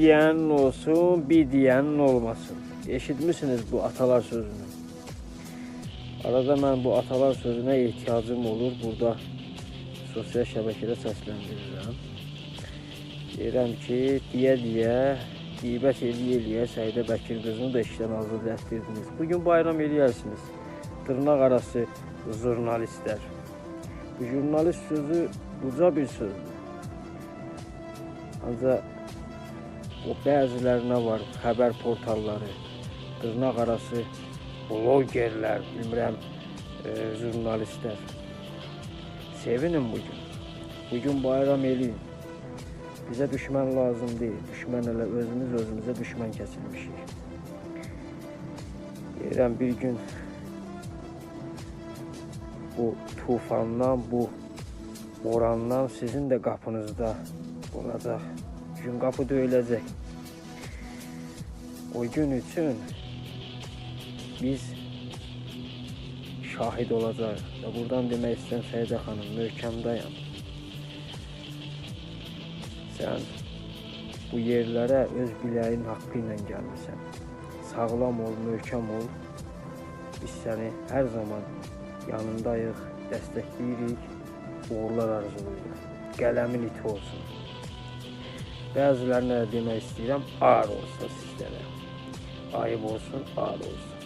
diyenin olsun, bir diyenin olmasın. Eşitmişsiniz bu atalar sözünü. Arada mən bu atalar sözünə ehtiyacım olur. Burada sosial şəbəkədə səsləndirirəm. Deyirəm ki, deyə qeybət eləyə Səidə Bəkir qızını da işdən azad etdirdiniz. Bugün bayram eləyərsiniz. Dırnaq arası jurnalistlər. Bu jurnalist sözü uca bir sözdür. Ancaq o bəzilərinə var xəbər portalları, dırnaq arası blogerlər, bilmirəm, jurnalistlər. Sevinin bugün. Bugün bayram eləyin. Bizə düşmən lazım deyil. Düşmən elə özümüzə düşmən kəsilmişik. Deyirəm bir gün bu tufandan, bu borandan sizin də qapınızda olacaq. Gün qapı döyüləcək. O gün üçün biz şahid olacağıq. Və buradan demək istəyirəm Səidə xanım, möhkəm dayan. Sən bu yerlərə öz biləyin haqqı ilə gəlmirsən. Sağlam ol, möhkəm ol. Biz səni hər zaman yanındayıq, dəstəkləyirik, uğurlar arzulayırıq. Qələmin iti olsun. Bəzilərinə demək istəyirəm, ağır olsun sizlərə. Ayıb olsun, ağır olsun.